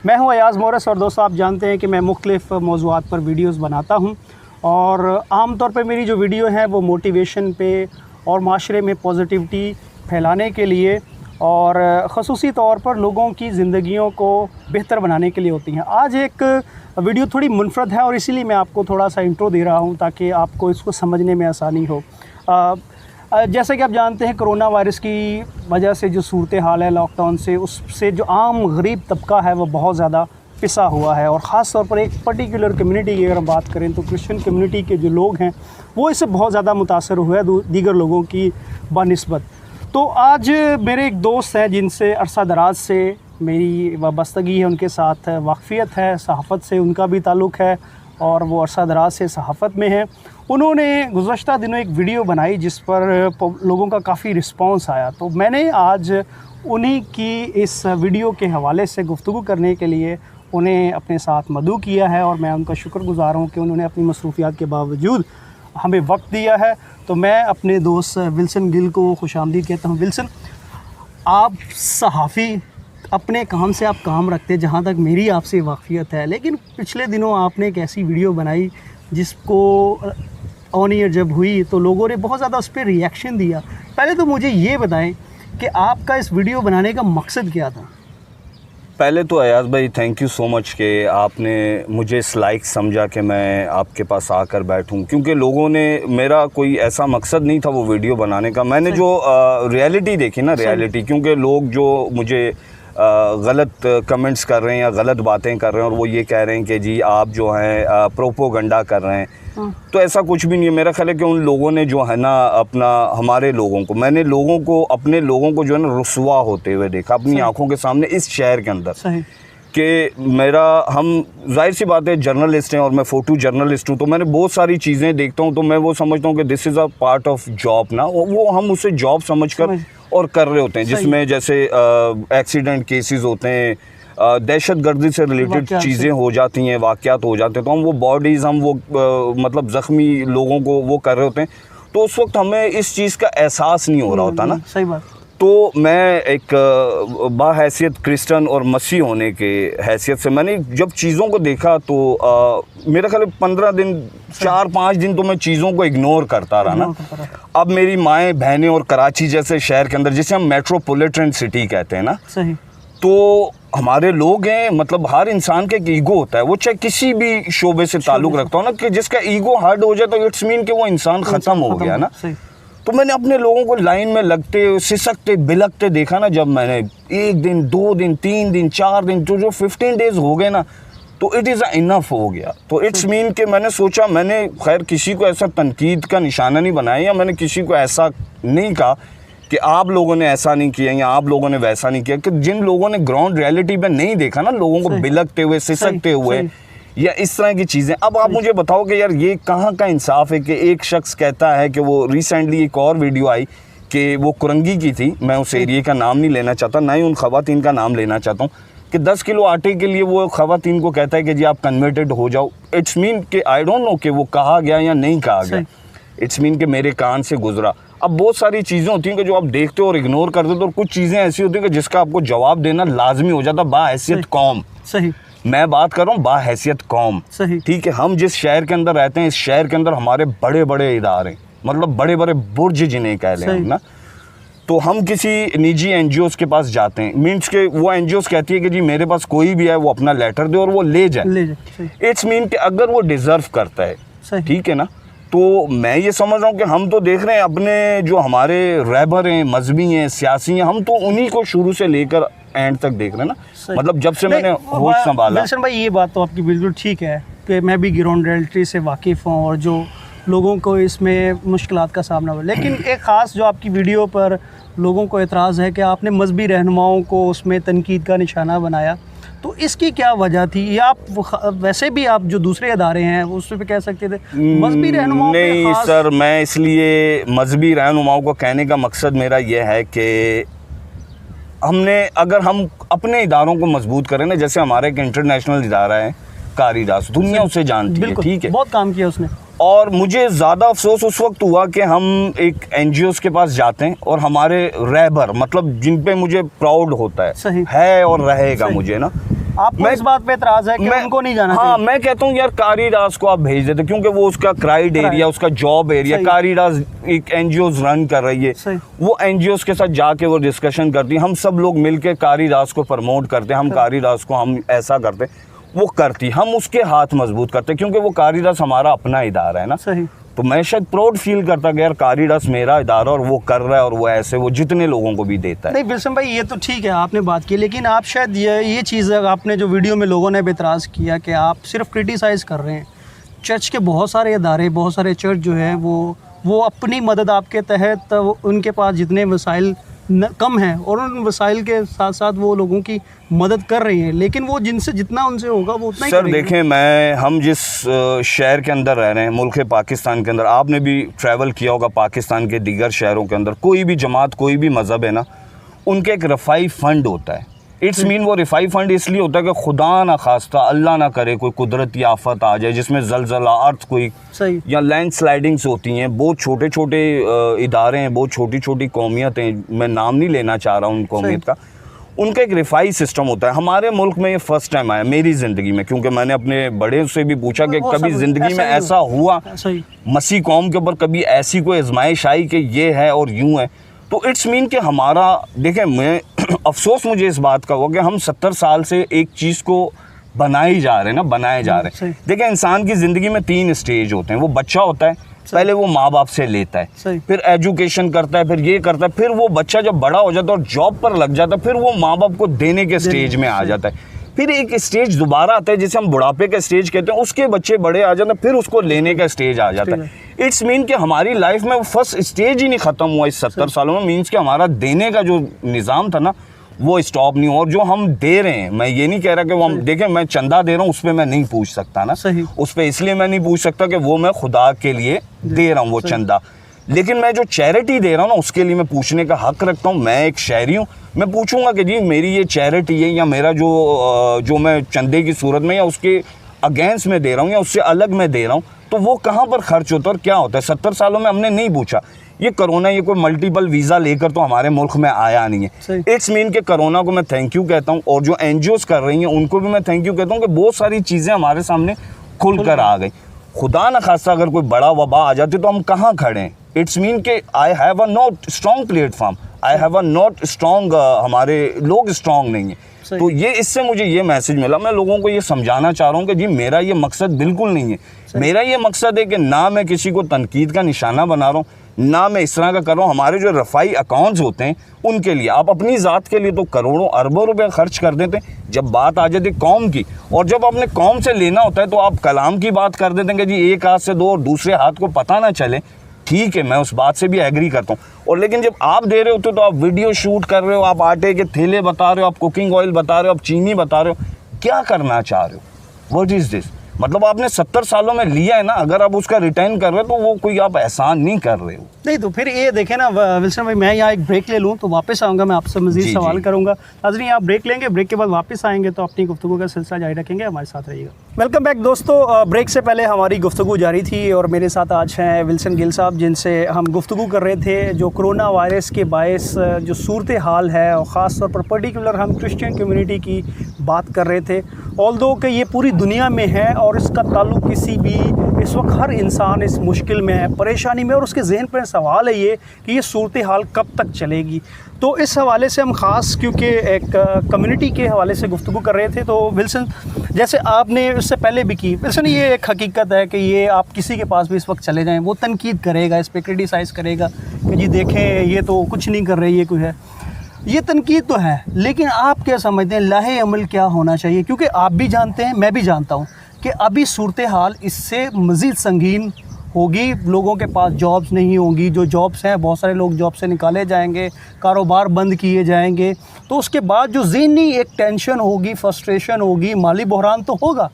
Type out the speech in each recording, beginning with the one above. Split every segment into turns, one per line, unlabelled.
मैं हूं अयाज़ मोरस और दोस्तों आप जानते हैं कि मैं मुख्तलिफ़ मौज़ूआत पर वीडियोस बनाता हूं और आम तौर पे मेरी जो वीडियो हैं वो मोटिवेशन पे और माशरे में पॉजिटिविटी फैलाने के लिए और ख़ुसूसी तौर पर लोगों की ज़िंदगियों को बेहतर बनाने के लिए होती हैं। आज एक वीडियो थोड़ी मुनफरद है और इसीलिए मैं आपको थोड़ा सा इंट्रो दे रहा हूं ताकि आपको इसको समझने में आसानी हो। जैसे कि आप जानते हैं कोरोना वायरस की वजह से जो सूरत हाल है लॉकडाउन से, उससे जो आम गरीब तबका है वो बहुत ज़्यादा पिसा हुआ है और ख़ास तौर पर एक पर्टिकुलर कम्युनिटी की अगर हम बात करें तो क्रिश्चियन कम्युनिटी के जो लोग हैं वो इससे बहुत ज़्यादा मुतासर हुए हैं दीगर लोगों की बनिस्बत। तो आज मेरे एक दोस्त हैं जिनसे अरसा दराज से मेरी वाबस्तगी है, उनके साथ वाक़फ़ियत है, सहाफ़त से उनका भी ताल्लुक़ है और वो अरसा दराज से सहाफ़त में है। उन्होंने गुज़श्ता दिनों एक वीडियो बनाई जिस पर लोगों का काफ़ी रिस्पांस आया, तो मैंने आज उन्हीं की इस वीडियो के हवाले से गुफ्तगू करने के लिए उन्हें अपने साथ मदऊ किया है और मैं उनका शुक्रगुज़ार हूँ कि उन्होंने अपनी मसरूफ़ियात के बावजूद हमें वक्त दिया है। तो मैं अपने दोस्त विल्सन गिल को खुशामदीद कहता हूँ। विल्सन, आप सहाफ़ी अपने काम से आप काम रखते हैं जहाँ तक मेरी आपसे वाक़फ़ियत है, लेकिन पिछले दिनों आपने एक ऐसी वीडियो बनाई जिसको ऑन ईयर जब हुई तो लोगों ने बहुत ज़्यादा उस पर रिएक्शन दिया। पहले तो मुझे ये बताएं कि आपका इस वीडियो बनाने का मकसद क्या था?
पहले तो अयाज़ भाई थैंक यू सो मच कि आपने मुझे इस लायक समझा कि मैं आपके पास आकर बैठूं, क्योंकि लोगों ने, मेरा कोई ऐसा मकसद नहीं था वो वीडियो बनाने का। मैंने जो रियलिटी देखी ना, रियलिटी, क्योंकि लोग जो मुझे गलत कमेंट्स कर रहे हैं या गलत बातें कर रहे हैं और वो ये कह रहे हैं कि जी आप जो हैं प्रोपोगंडा कर रहे हैं, तो ऐसा कुछ भी नहीं है। मेरा ख्याल है कि उन लोगों ने जो है ना हमारे लोगों को, मैंने लोगों को, अपने लोगों को जो है ना रुस्वा होते हुए देखा अपनी आंखों के सामने इस शहर के अंदर कि हम जाहिर सी बात है जर्नलिस्ट हैं और मैं फ़ोटो जर्नलिस्ट हूँ, तो मैंने बहुत सारी चीज़ें देखता हूँ तो मैं वो समझता हूँ कि this is a part of job ना, वो हम उसे जॉब समझकर और कर रहे होते हैं, जिसमें जैसे एक्सीडेंट केसेस होते हैं, दहशतगर्दी से रिलेटेड चीज़ें हो जाती हैं, वाक़यात हो जाते हैं, तो हम वो बॉडीज़, हम वो मतलब ज़ख्मी लोगों को वो कर रहे होते हैं, तो उस वक्त हमें इस चीज़ का एहसास नहीं हो रहा होता ना।
सही बात।
तो मैं एक बाहैसियत क्रिश्चियन और मसीह होने के हैसियत से मैंने जब चीज़ों को देखा तो मेरा ख्याल 15 दिन 4-5 दिन तो मैं चीज़ों को इग्नोर करता रहा ना। अब मेरी माएँ बहनें और कराची जैसे शहर के अंदर, जिसे हम मेट्रोपॉलिटन सिटी कहते हैं ना, सही, तो हमारे लोग हैं, मतलब हर इंसान का एक ईगो होता है, वो चाहे किसी भी शोबे से ताल्लुक़ रखता हो ना, कि जिसका ईगो हर्ट हो जाए तो इट्स मीन कि वो इंसान ख़त्म हो गया ना। तो मैंने अपने लोगों को लाइन में लगते, सिसकते, बिलकते देखा ना, जब मैंने 1 दिन 2 दिन 3 दिन 4 दिन जो 15 डेज़ हो गए ना, तो इट इज़ इनफ हो गया। तो इट्स मीन कि मैंने सोचा, मैंने खैर किसी को ऐसा तनकीद का निशाना नहीं बनाया या मैंने किसी को ऐसा नहीं कहा कि आप लोगों ने ऐसा नहीं किया या आप लोगों ने वैसा नहीं किया, कि जिन लोगों ने ग्राउंड रियलिटी पे नहीं देखा ना, लोगों को बिलकते हुए, सिसकते हुए या इस तरह की चीज़ें। अब आप मुझे बताओ कि यार ये कहाँ का इंसाफ है कि एक शख्स कहता है कि वो रिसेंटली एक और वीडियो आई कि वो कुरंगी की थी, मैं उस एरिया का नाम नहीं लेना चाहता, ना ही उन ख़वातीन का नाम लेना चाहता हूँ, कि 10 किलो आटे के लिए वो ख़वातीन को कहता है कि जी आप कन्वर्टेड हो जाओ। इट्स मीन कि आई डोंट नो कि वो कहा गया या नहीं कहा गया, इट्स मीन कि मेरे कान से गुजरा। अब बहुत सारी चीज़ें होती हैं कि जो आप देखते हो और इग्नोर करते हो, और कुछ चीज़ें ऐसी होती हैं कि जिसका आपको जवाब देना लाजमी हो जाता, बाहैसियत कौम। सही, मैं बात कर रहा हूँ बाहैसियत कौम, सही, ठीक है। हम जिस शहर के अंदर रहते हैं, इस शहर के अंदर हमारे बड़े बड़े इदारे, मतलब बड़े बड़े बुर्ज जिन्हें कह लें हम ना, तो हम किसी निजी NGOs के पास जाते हैं, मीन्स के वो NGOs कहती है कि जी मेरे पास कोई भी है वो अपना लेटर दे और वो ले जाए। इट्स मीन कि अगर वो डिज़र्व करता है, ठीक है ना, तो मैं ये समझ रहा हूँ कि हम तो देख रहे हैं अपने जो हमारे रहबर हैं, मजहबी हैं, सियासी हैं, हम तो उन्हीं को शुरू से लेकर एंड तक देख रहे हैं ना। मतलब जब से मैंने होश संभाला।
विल्सन भाई, ये बात तो आपकी बिल्कुल ठीक है कि मैं भी ग्राउंड रियलिटी से वाकिफ़ हूँ और जो लोगों को इसमें मुश्किलात का सामना हुआ, लेकिन एक ख़ास जो आपकी वीडियो पर लोगों को एतराज़ है कि आपने मजहबी रहनुमाओं को उसमें तनकीद का निशाना बनाया, तो इसकी क्या वजह थी? या आप वैसे भी आप जो दूसरे अदारे हैं उस पर कह सकते थे मजहबी रहनुमाओं?
नहीं सर, मैं इसलिए मजहबी रहनुमाओं को कहने का मकसद मेरा ये है कि अगर हम अपने इदारों को मजबूत करें ना, जैसे हमारा एक इंटरनेशनल इदारा है कारीदास, दुनिया उसे जानती है, ठीक है,
बहुत काम किया उसने।
और मुझे ज़्यादा अफसोस उस वक्त हुआ कि हम एक NGOs के पास जाते हैं और हमारे रहबर, मतलब जिन पे मुझे प्राउड होता है और रहेगा मुझे ना,
आपको इस बात पे एतराज है कि उनको नहीं जाना चाहिए?
मैं कहता हूँ यार कारीराज को आप भेज देते, क्योंकि वो उसका क्राइड एरिया, उसका जॉब एरिया, कारीराज एक एनजीओज रन कर रही है, वो एनजीओज के साथ जाके वो डिस्कशन करती है, हम सब लोग मिलकर कारीराज को प्रमोट करते हैं, हम कारीराज को हम ऐसा करते, वो करती, हम उसके हाथ मजबूत करते, क्योंकि वो कारीराज हमारा अपना इदारा है ना।
सही।
तो मैं शायद प्राउड फील करता कि यार कारीराज मेरा इदारा और वो कर रहा है, और वो ऐसे वो जितने लोगों को भी देता है।
नहीं विल्सन भाई, ये तो ठीक है आपने बात की, लेकिन आप शायद ये चीज़ आपने जो वीडियो में लोगों ने बेतराज़ किया कि आप सिर्फ क्रिटिसाइज़ कर रहे हैं। चर्च के बहुत सारे इदारे, बहुत सारे चर्च जो है वो अपनी मदद आपके तहत, उनके पास जितने वसाइल कम हैं और उन वसाइल के साथ साथ वो लोगों की मदद कर रही हैं, लेकिन वो जिनसे जितना उनसे होगा वो उतना ही
सर देखें, हम जिस शहर के अंदर रह रहे हैं, मुल्क पाकिस्तान के अंदर, आपने भी ट्रैवल किया होगा पाकिस्तान के दीगर शहरों के अंदर, कोई भी जमात, कोई भी मज़हब है ना, उनका एक रफ़ाई फ़ंड होता है। इट्स मीन वो रफ़ाई फ़ंड इसलिए होता है कि खुदा ना खास्ता, अल्लाह ना करे, कोई कुदरती आफत आ जाए जिसमें ज़लज़ला, अर्थक्वेक या लैंड स्लाइडिंग्स होती हैं, बहुत छोटे छोटे इदारे हैं, बहुत छोटी छोटी कौमियतें, मैं नाम नहीं लेना चाह रहा हूँ उन कौमियत का, उनका एक रिफाई सिस्टम होता है। हमारे मुल्क में ये फ़र्स्ट टाइम आया मेरी ज़िंदगी में, क्योंकि मैंने अपने बड़े से भी पूछा कि कभी ज़िंदगी में ऐसा हुआ मसीह कौम के ऊपर, कभी ऐसी कोई आजमाइश आई कि ये है और यूँ है। तो इट्स मीन कि हमारा, देखें मैं अफसोस मुझे इस बात का हुआ कि हम 70 साल से एक चीज़ को बनाए जा रहे हैं। देखें इंसान की ज़िंदगी में 3 स्टेज होते हैं। वो बच्चा होता है, पहले वो माँ बाप से लेता है, फिर एजुकेशन करता है, फिर ये करता है, फिर वो बच्चा जब बड़ा हो जाता है और जॉब पर लग जाता है, फिर वो माँ बाप को देने के स्टेज में आ जाता है। फिर एक स्टेज दोबारा आता है जिसे हम बुढ़ापे का स्टेज कहते हैं, उसके बच्चे बड़े आ जाते हैं, फिर उसको लेने का स्टेज आ जाता है। इट्स मीन कि हमारी लाइफ में वो फर्स्ट स्टेज ही नहीं ख़त्म हुआ इस 70 सालों में। मीन्स कि हमारा देने का जो निज़ाम था ना, वो स्टॉप नहीं हुआ। और जो हम दे रहे हैं, मैं ये नहीं कह रहा कि वो हम देखें, मैं चंदा दे रहा हूँ उस पर मैं नहीं पूछ सकता ना, उस पर इसलिए मैं नहीं पूछ सकता कि वो मैं खुदा के लिए दे रहा हूँ वो चंदा, लेकिन मैं जो चैरिटी दे रहा हूँ ना उसके लिए मैं पूछने का हक रखता हूँ। मैं एक शहरी हूँ, मैं पूछूंगा कि जी मेरी ये चैरिटी है या मेरा जो मैं चंदे की सूरत में या उसके अगेंस्ट में दे रहा हूँ या उससे अलग में दे रहा हूँ, तो वो कहाँ पर खर्च होता है और क्या होता है। 70 सालों में हमने नहीं पूछा। ये कोरोना, ये कोई मल्टीपल वीज़ा लेकर तो हमारे मुल्क में आया नहीं है। इट्स मीन के कोरोना को मैं थैंक यू कहता हूँ, और जो एनजीओज़ कर रही हैं उनको भी मैं थैंक यू कहता हूँ कि बहुत सारी चीज़ें हमारे सामने खुल कर आ गई। खुदा न खास्ता अगर कोई बड़ा वबा आ जाती तो हम कहाँ खड़े हैं। इट्स मीन के I have a not strong platform, I have a not strong, हमारे लोग स्ट्रॉन्ग नहीं है। तो ये इससे मुझे ये मैसेज मिला। मैं लोगों को ये समझाना चाह रहा हूँ कि जी मेरा ये मकसद बिल्कुल नहीं है। मेरा ये मकसद है कि ना मैं किसी को तनकीद का निशाना बना रहा हूँ, ना मैं इस तरह का कर रहा हूँ। हमारे जो रफ़ाई अकाउंट्स होते हैं उनके लिए आप अपनी ज़ात के लिए तो करोड़ों अरबों रुपए खर्च कर देते हैं। जब बात आ जाती है कौम की, और जब अपने कौम से लेना होता है तो आप कलाम की बात कर देते हैं कि जी एक हाथ से दो और दूसरे हाथ को पता ना चले। ठीक है, मैं उस बात से भी एग्री करता हूँ। और लेकिन जब आप दे रहे होते हो तो आप वीडियो शूट कर रहे हो, आप आटे के थैले बता रहे हो, आप कुकिंग ऑयल बता रहे हो, आप चीनी बता रहे हो, क्या करना चाह रहे हो? What is this? मतलब आपने 70 सालों में लिया है ना, अगर आप उसका रिटर्न कर रहे हो तो वो कोई आप एहसान नहीं कर रहे हो।
नहीं तो फिर ये देखें ना विल्सन भाई, मैं यहाँ एक ब्रेक ले लूँ तो वापस आऊँगा, मैं आपसे मज़ीद सवाल करूँगा। नाज़रीन आप ब्रेक लेंगे, ब्रेक के बाद वापस आएंगे तो अपनी गुफ्तगू का सिलसिला जारी रखेंगे, हमारे साथ रहिएगा। वेलकम बैक दोस्तों। ब्रेक से पहले हमारी गुफ्तगू जारी थी और मेरे साथ आज हैं विल्सन गिल साहब, जिनसे हम गुफ्तगू कर रहे थे जो कोरोना वायरस के बायस जो सूरत हाल है, और ख़ास तौर पर पर्टिकुलर हम क्रिश्चियन कम्युनिटी की बात कर रहे थे। ऑल्दो कि ये पूरी दुनिया में है और इसका ताल्लुक़ किसी भी, इस वक्त हर इंसान इस मुश्किल में है, परेशानी में, और उसके जहन पर सवाल है ये कि ये सूरत हाल कब तक चलेगी। तो इस हवाले से हम ख़ास क्योंकि एक कम्युनिटी के हवाले से गुफ्तगू कर रहे थे, तो विल्सन जैसे आपने इससे पहले भी की, विल्सन ये एक हकीकत है कि ये आप किसी के पास भी इस वक्त चले जाएं वो तनकीद करेगा, इस पर क्रिटिसाइज़ करेगा कि जी देखें ये तो कुछ नहीं कर रही है, कोई है, ये तनकीद तो है। लेकिन आप क्या समझते हैं लाहे अमल क्या होना चाहिए? क्योंकि आप भी जानते हैं, मैं भी जानता हूँ कि अभी सूरत हाल इससे मज़ीद संगीन होगी। लोगों के पास जॉब्स नहीं होंगी, जो जॉब्स हैं बहुत सारे लोग जॉब से निकाले जाएंगे, कारोबार बंद किए जाएंगे, तो उसके बाद जो ज़हनी एक टेंशन होगी, फ्रस्ट्रेशन होगी, माली बहरान तो होगा,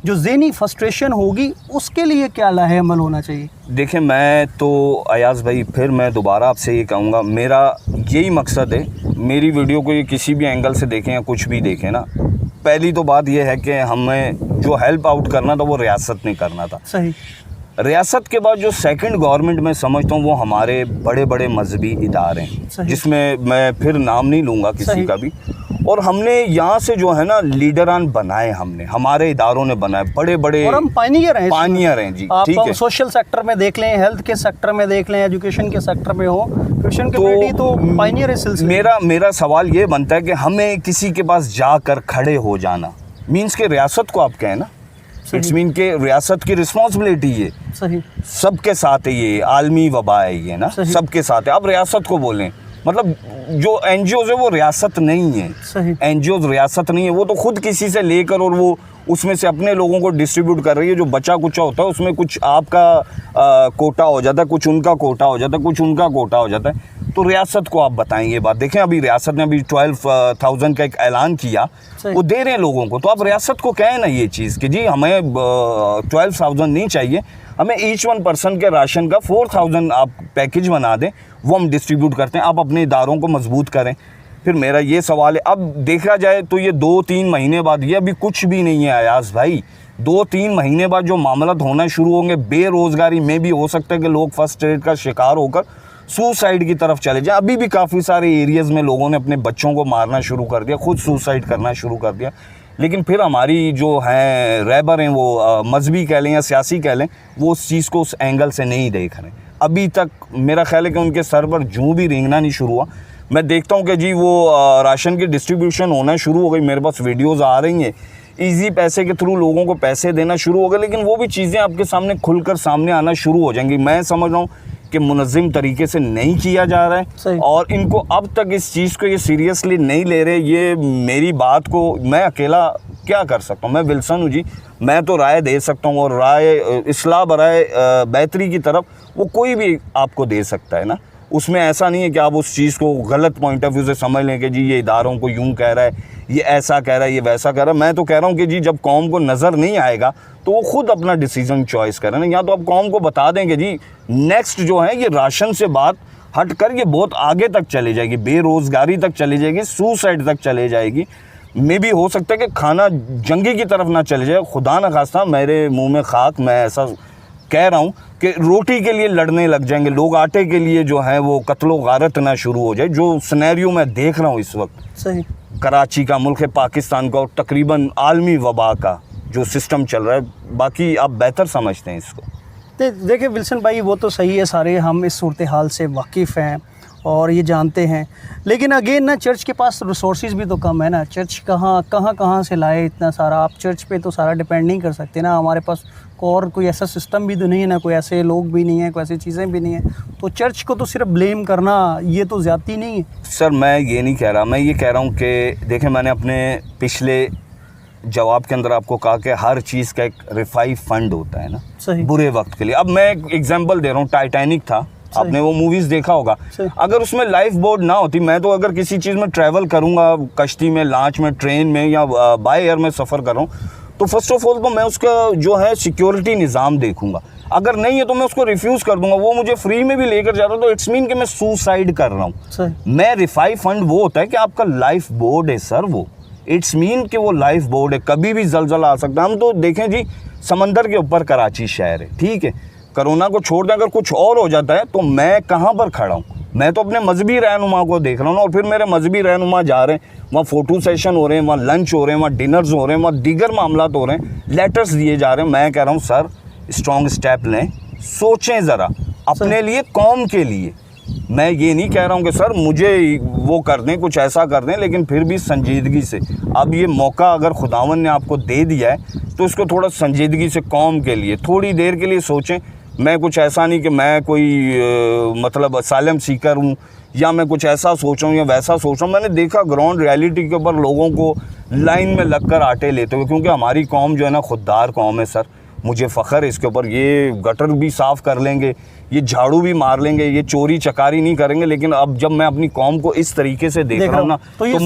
जो ज़हनी फ्रस्ट्रेशन होगी उसके लिए क्या लाहे अमल होना चाहिए?
देखिए मैं तो अयाज़ भाई फिर मैं दोबारा आपसे ये कहूँगा, मेरा यही मकसद है, मेरी वीडियो को ये किसी भी एंगल से देखें या कुछ भी देखें ना, पहली तो बात यह है कि हमें जो हेल्प आउट करना था वो रियासत ने करना था।
सही।
रियासत के बाद जो सेकंड गवर्नमेंट मैं समझता हूँ वो हमारे बड़े बड़े मजहबी इदारे हैं, जिसमें मैं फिर नाम नहीं लूँगा किसी का भी। और हमने यहाँ से जो है ना लीडरान बनाए, हमने हमारे इदारों ने बनाए बड़े बड़े, और
हम पायनियर
हैं जी। ठीक है,
सोशल सेक्टर में देख लें, हेल्थ के सेक्टर में देख लें, एजुकेशन के सेक्टर में हो, क्रिश्चियन कम्युनिटी तो पायनियर है सिलसिले।
मेरा सवाल ये बनता है कि हमें किसी के पास जाकर खड़े हो जाना मीन्स के रियासत को आप कहें ना, इट्स मीन के रियासत की रिस्पॉन्सिबिलिटी ये
सही
सबके साथ है, ये आलमी वबा है ये ना, सबके साथ है। आप रियासत को बोलें, मतलब जो एनजीओज है वो रियासत नहीं है, एनजीओज रियासत नहीं है, वो तो खुद किसी से लेकर और वो उसमें से अपने लोगों को डिस्ट्रीब्यूट कर रही है। जो बचा कुचा होता है उसमें कुछ आपका कोटा हो जाता है, कुछ उनका कोटा हो जाता है, कुछ उनका कोटा हो जाता है। तो रियासत को आप बताएंगे बात, देखें अभी रियासत ने अभी 12,000 का एक ऐलान किया, वो दे रहे हैं लोगों को, तो आप रियासत को कहें ना ये चीज़ कि जी हमें 12,000 नहीं चाहिए, हमें ईच वन पर्सन के राशन का 4,000 आप पैकेज बना दें, वो हम डिस्ट्रीब्यूट करते हैं, आप अपने इदारों को मजबूत करें। फिर मेरा ये सवाल है, अब देखा जाए तो ये 2-3 महीने बाद, ये अभी कुछ भी नहीं है अयाज भाई, 2-3 महीने बाद जो मामला होना शुरू होंगे, बेरोज़गारी में भी हो सकता है कि लोग फर्स्ट एड का शिकार होकर सुसाइड की तरफ चले जाए। अभी भी काफ़ी सारे एरियाज़ में लोगों ने अपने बच्चों को मारना शुरू कर दिया, खुद सुसाइड करना शुरू कर दिया। लेकिन फिर हमारी जो हैं रहबर हैं, वो मजहबी कह लें या सियासी कह लें, वो उस चीज़ को उस एंगल से नहीं देख रहे। अभी तक मेरा ख्याल है कि उनके सर पर जूं भी रेंगना नहीं शुरू हुआ। मैं देखता हूँ कि जी वो राशन की डिस्ट्रीब्यूशन होना शुरू हो गई, मेरे पास वीडियोज़ आ रही हैं, ईजी पैसे के थ्रू लोगों को पैसे देना शुरू हो गए, लेकिन वो भी चीज़ें आपके सामने खुलकर सामने आना शुरू हो जाएंगी। मैं समझ रहा हूँ कि मुनज़्ज़िम तरीके से नहीं किया जा रहा है और इनको अब तक इस चीज़ को ये सीरियसली नहीं ले रहे। ये मेरी बात को मैं अकेला क्या कर सकता हूँ, मैं विल्सन हूँ जी, मैं तो राय दे सकता हूँ, और राय इस्लाह बराए बेहतरी की तरफ वो कोई भी आपको दे सकता है ना। उसमें ऐसा नहीं है कि आप उस चीज़ को गलत पॉइंट ऑफ व्यू से समझ लें कि जी ये इदारों को यूं कह रहा है, ये ऐसा कह रहा है, ये वैसा कह रहा है। मैं तो कह रहा हूँ कि जी जब कौम को नज़र नहीं आएगा तो वो खुद अपना डिसीजन चॉइस करें ना। या तो आप कौम को बता दें कि जी नेक्स्ट जो है ये राशन से बात हट कर ये बहुत आगे तक चली जाएगी, बेरोज़गारी तक चली जाएगी, सुसाइड तक चले जाएगी, मे भी हो सकता है कि खाना जंगी की तरफ ना चले जाए। खुदा न खास्ता मेरे मुँह में खाक, मैं ऐसा कह रहा हूँ कि रोटी के लिए लड़ने लग जाएंगे लोग, आटे के लिए जो है वो कत्लो गारत ना शुरू हो जाए, जो सिनेरियो मैं देख रहा हूँ इस वक्त
सही
कराची का, मुल्क पाकिस्तान का और तकरीबन आलमी वबा का जो सिस्टम चल रहा है। बाकी आप बेहतर समझते हैं इसको।
देखिए विल्सन भाई, वो तो सही है, सारे हम इस सूरत हाल से वाकिफ़ हैं और ये जानते हैं, लेकिन अगेन ना चर्च के पास रिसोर्सेज भी तो कम है ना। चर्च कहाँ से लाए इतना सारा? आप चर्च पे तो सारा डिपेंड नहीं कर सकते ना। हमारे पास और कोई ऐसा सिस्टम भी तो नहीं है ना, कोई ऐसे लोग भी नहीं है, कोई ऐसी चीज़ें भी नहीं है, तो चर्च को तो सिर्फ ब्लेम करना ये तो ज़्यादती नहीं है?
सर मैं ये नहीं कह रहा, मैं ये कह रहा हूँ कि देखें मैंने अपने पिछले जवाब के अंदर आपको कहा कि हर चीज़ का एक रिफाई फंड होता है ना, सही बुरे वक्त के लिए। अब मैं एक एग्जांपल दे रहा हूँ, टाइटैनिक था, आपने वो मूवीज़ देखा होगा, अगर उसमें लाइफ बोट ना होती, मैं तो अगर किसी चीज़ में ट्रैवल करूँगा, कश्ती में, लॉन्च में, ट्रेन में या बाय एयर में सफ़र कर रहा हूँ, तो फर्स्ट ऑफ ऑल तो मैं उसका जो है सिक्योरिटी निज़ाम देखूंगा, अगर नहीं है तो मैं उसको रिफ्यूज़ कर दूंगा। वो मुझे फ्री में भी लेकर जा रहा है तो इट्स मीन कि मैं सुसाइड कर रहा हूँ। मैं रिफाई फंड वो होता है कि आपका लाइफ बोर्ड है सर, वो इट्स मीन कि वो लाइफ बोर्ड है, कभी भी जलजला आ सकता है। हम तो देखें जी समंदर के ऊपर कराची शहर है, ठीक है, कोरोना को छोड़ दें, अगर कुछ और हो जाता है तो मैं कहाँ पर खड़ा हूँ? मैं तो अपने मजहबी रहनुमा को देख रहा हूँ ना, और फिर मेरे मजहबी रहनुमा जा रहे हैं, वहाँ फ़ोटो सेशन हो रहे हैं, वहाँ लंच हो रहे हैं, वहाँ डिनर्स हो रहे हैं, वहाँ दीगर मामला हो रहे हैं, लेटर्स दिए जा रहे हैं। मैं कह रहा हूँ सर स्ट्रॉन्ग स्टेप लें, सोचें ज़रा अपने लिए, कौम के लिए। मैं ये नहीं कह रहा हूँ कि सर मुझे वो कर दें, कुछ ऐसा कर दें, लेकिन फिर भी संजीदगी से। अब ये मौका अगर खुदावन ने आपको दे दिया है तो इसको थोड़ा संजीदगी से कौम के लिए थोड़ी देर के लिए सोचें। मैं कुछ ऐसा नहीं कि मैं कोई मतलब असाइलम सीकर हूँ या मैं कुछ ऐसा सोच रहा हूँ या वैसा सोच रहा हूँ। मैंने देखा ग्राउंड रियलिटी के ऊपर लोगों को लाइन में लगकर आटे लेते हुए, क्योंकि हमारी कौम जो है ना खुददार कौम है सर, मुझे फ़ख्र है इसके ऊपर। ये गटर भी साफ़ कर लेंगे, ये झाड़ू भी मार लेंगे, ये चोरी चकारी नहीं करेंगे, लेकिन अब जब मैं अपनी कौम को इस तरीके से देख रहा हूँ ना तो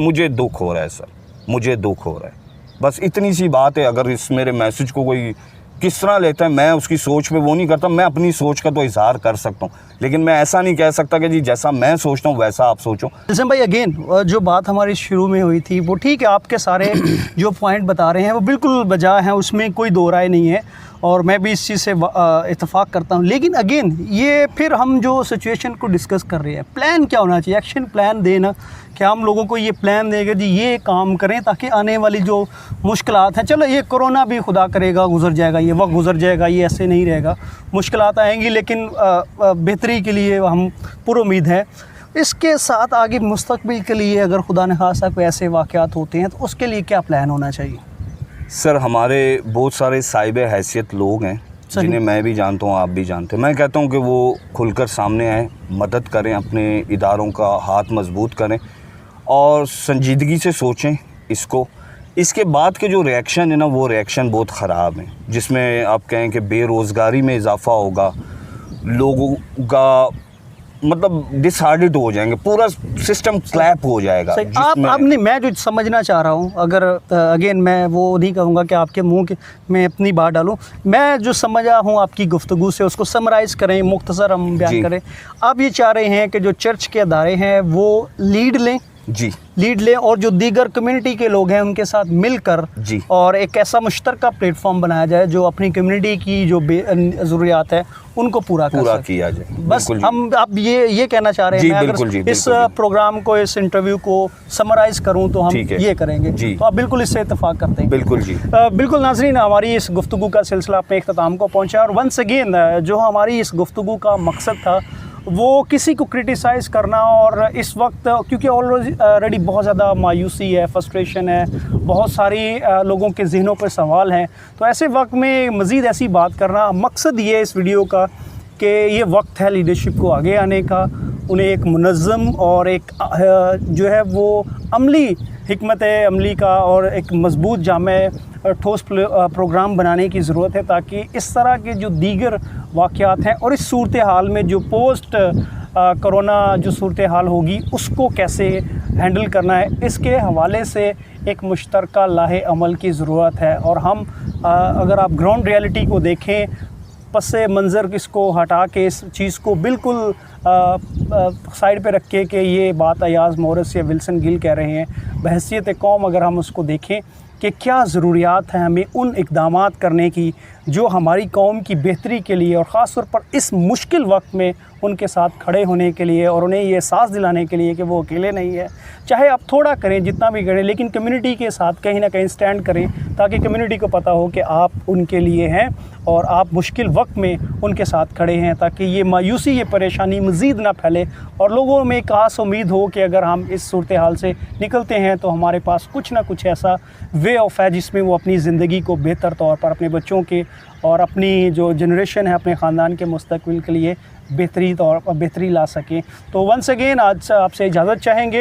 मुझे दुख हो रहा है सर, मुझे दुख हो रहा है। बस इतनी सी बात है। अगर इस मेरे मैसेज को कोई किस तरह लेता है, मैं उसकी सोच पे वो नहीं करता, मैं अपनी सोच का तो इजहार कर सकता हूँ, लेकिन मैं ऐसा नहीं कह सकता कि जी जैसा मैं सोचता हूँ वैसा आप सोचो।
विल्सन भाई अगेन जो बात हमारी शुरू में हुई थी वो ठीक है, आपके सारे जो पॉइंट बता रहे हैं वो बिल्कुल बजा हैं, उसमें कोई दो राय नहीं है। और मैं भी इस चीज़ से इत्तेफाक करता हूँ। लेकिन अगेन ये फिर हम जो सिचुएशन को डिस्कस कर रहे हैं, प्लान क्या होना चाहिए, एक्शन प्लान देना कि हम लोगों को ये प्लान देगा जी ये काम करें ताकि आने वाली जो मुश्किलात हैं, चलो ये कोरोना भी खुदा करेगा गुजर जाएगा, ये वक्त गुजर जाएगा, ये ऐसे नहीं रहेगा, मुश्किलात आएंगी लेकिन बेहतरी के लिए हम पुरुमीद हैं। इसके साथ आगे मुस्तकबिल के लिए अगर खुदा न खास्ता कोई ऐसे वाक़यात होते हैं तो उसके लिए क्या प्लान होना चाहिए?
सर हमारे बहुत सारे साहिब हैसियत लोग हैं जिन्हें मैं भी जानता हूँ, आप भी जानते हैं। मैं कहता हूँ कि वो खुलकर सामने आएँ, मदद करें, अपने इदारों का हाथ मजबूत करें और संजीदगी से सोचें इसको। इसके बाद के जो रिएक्शन है ना, वो रिएक्शन बहुत ख़राब है, जिसमें आप कहें कि बेरोज़गारी में इजाफ़ा होगा, लोगों का मतलब डिसहार्टेड हो जाएंगे, पूरा सिस्टम स्लैप हो जाएगा।
आप नहीं, मैं जो समझना चाह रहा हूँ, अगर अगेन मैं वो नहीं कहूँगा कि आपके मुंह में अपनी बात डालूँ, मैं जो समझा हूँ आपकी गुफ्तगू से उसको समराइज़ करें, मुख्तसर हम बयान करें। आप ये चाह रहे हैं कि जो चर्च के अदारे हैं वो लीड लें,
जी
लीड लें और जो दीगर कम्युनिटी के लोग हैं उनके साथ मिलकर
जी
और एक ऐसा मुश्तरका प्लेटफॉर्म बनाया जाए जो अपनी कम्युनिटी की जो ज़रूरियात है उनको पूरा
किया जाए।
बस हम आप ये कहना चाह रहे हैं। मैं अगर इस प्रोग्राम को, इस इंटरव्यू को समराइज़ करूं तो हम ये करेंगे जी। तो आप बिल्कुल इससे इत्तेफाक करते हैं?
बिल्कुल जी।
बिल्कुल नाज़रीन, हमारी इस गुफ्तगू का सिलसिला अपने इख्तिताम को पहुँचा और वंस अगेन जो हमारी इस गुफ्तगू का मकसद था वो किसी को क्रिटिसाइज़ करना, और इस वक्त क्योंकि ऑलरेडी बहुत ज़्यादा मायूसी है, फ्रस्ट्रेशन है, बहुत सारी लोगों के जहनों पर सवाल हैं, तो ऐसे वक्त में मज़ीद ऐसी बात करना, मकसद ये इस वीडियो का कि ये वक्त है लीडरशिप को आगे आने का, उन्हें एक मुनज़्ज़म और एक जो है वो अमली हिकमत अमली का और एक मज़बूत जामे ठोस प्रोग्राम बनाने की ज़रूरत है ताकि इस तरह के जो दीगर वाक़यात हैं और इस सूरत हाल में जो पोस्ट कोरोना जो सूरत हाल होगी उसको कैसे हैंडल करना है, इसके हवाले से एक मुश्तरका लाहे अमल की ज़रूरत है। और हम अगर आप ग्राउंड रियलिटी को देखें, पस्से मंज़र इसको हटा के इस चीज़ को बिल्कुल साइड पे रख के कि ये बात अयाज़ मोरस या विल्सन गिल कह रहे हैं, बहैसियत कौम अगर हम उसको देखें कि क्या ज़रूरियात हैं हमें उन इक़दामात करने की जो हमारी कौम की बेहतरी के लिए और ख़ास तौर पर इस मुश्किल वक्त में उनके साथ खड़े होने के लिए और उन्हें ये एहसास दिलाने के लिए कि वो अकेले नहीं है। चाहे आप थोड़ा करें, जितना भी करें, लेकिन कम्युनिटी के साथ कहीं ना कहीं स्टैंड करें ताकि कम्युनिटी को पता हो कि आप उनके लिए हैं और आप मुश्किल वक्त में उनके साथ खड़े हैं, ताकि ये मायूसी, ये परेशानी मज़ीद ना फैले और लोगों में एक आस उम्मीद हो कि अगर हम इस सूरत हाल से निकलते हैं तो हमारे पास कुछ ना कुछ ऐसा वे ऑफ है जिसमें वो अपनी ज़िंदगी को बेहतर तौर पर अपने बच्चों के और अपनी जो जनरेशन है अपने ख़ानदान के मुस्तकबिल के लिए बेहतरी तौर पर बेहतरी ला सकें। तो वंस अगेन आज आपसे इजाज़त चाहेंगे।